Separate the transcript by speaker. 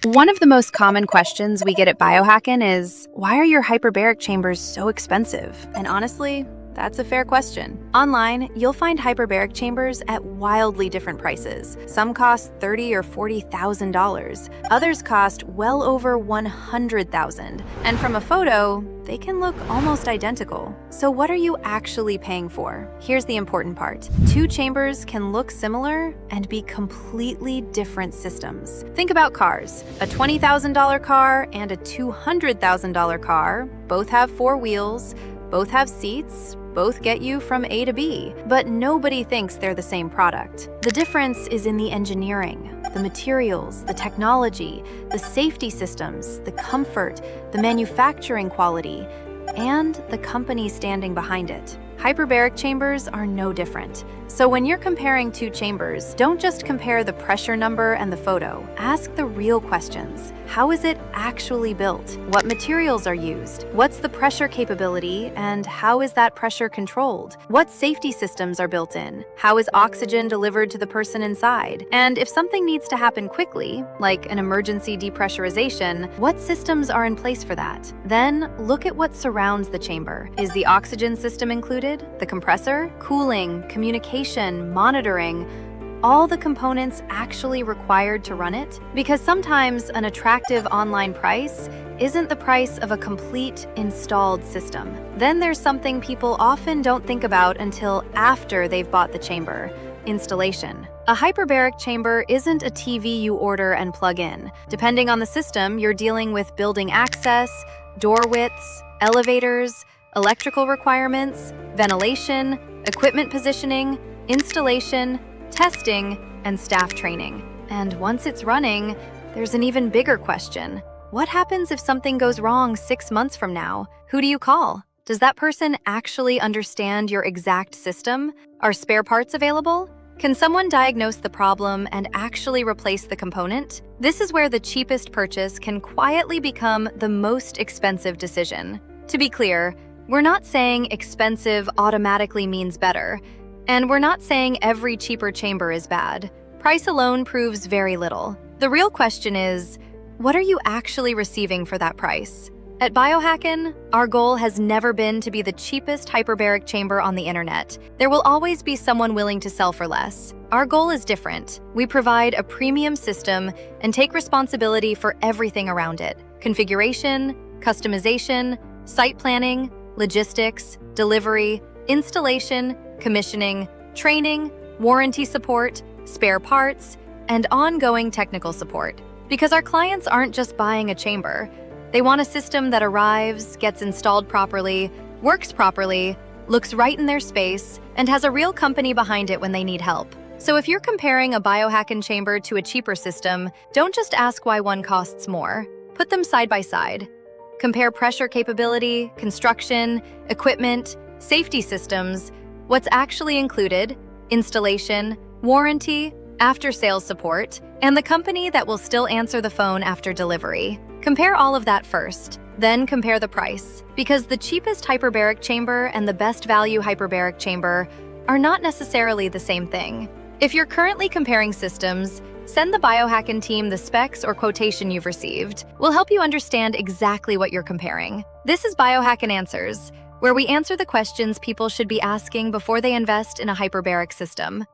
Speaker 1: One of the most common questions we get at Biohackn is, why are your hyperbaric chambers so expensive? And honestly, that's a fair question. Online, you'll find hyperbaric chambers at wildly different prices. Some cost $30,000 or $40,000. Others cost well over $100,000. And from a photo, they can look almost identical. So what are you actually paying for? Here's the important part. Two chambers can look similar and be completely different systems. Think about cars. A $20,000 car and a $200,000 car both have four wheels, both have seats, both get you from A to B, but nobody thinks they're the same product. The difference is in the engineering, the materials, the technology, the safety systems, the comfort, the manufacturing quality, and the company standing behind it. Hyperbaric chambers are no different. So when you're comparing two chambers, don't just compare the pressure number and the photo. Ask the real questions. How is it actually built? What materials are used? What's the pressure capability, and how is that pressure controlled? What safety systems are built in? How is oxygen delivered to the person inside? And if something needs to happen quickly, like an emergency depressurization, what systems are in place for that? Then look at what surrounds the chamber. Is the oxygen system included? The compressor, cooling, communication, monitoring, all the components actually required to run it? Because sometimes an attractive online price isn't the price of a complete installed system. Then there's something people often don't think about until after they've bought the chamber: installation. A hyperbaric chamber isn't a TV you order and plug in. Depending on the system, you're dealing with building access, door widths, elevators, electrical requirements, ventilation, equipment positioning, installation, testing, and staff training. And once it's running, there's an even bigger question. What happens if something goes wrong 6 months from now? Who do you call? Does that person actually understand your exact system? Are spare parts available? Can someone diagnose the problem and actually replace the component? This is where the cheapest purchase can quietly become the most expensive decision. To be clear, we're not saying expensive automatically means better, and we're not saying every cheaper chamber is bad. Price alone proves very little. The real question is, what are you actually receiving for that price? At Biohackn, our goal has never been to be the cheapest hyperbaric chamber on the internet. There will always be someone willing to sell for less. Our goal is different. We provide a premium system and take responsibility for everything around it: configuration, customization, site planning, logistics, delivery, installation, commissioning, training, warranty support, spare parts, and ongoing technical support. Because our clients aren't just buying a chamber. They want a system that arrives, gets installed properly, works properly, looks right in their space, and has a real company behind it when they need help. So if you're comparing a Biohackn chamber to a cheaper system, don't just ask why one costs more. Put them side by side. Compare pressure capability, construction, equipment, safety systems, what's actually included, installation, warranty, after-sales support, and the company that will still answer the phone after delivery. Compare all of that first, then compare the price, because the cheapest hyperbaric chamber and the best value hyperbaric chamber are not necessarily the same thing. If you're currently comparing systems, send the Biohackn team the specs or quotation you've received. We'll help you understand exactly what you're comparing. This is Biohackn Answers, where we answer the questions people should be asking before they invest in a hyperbaric system.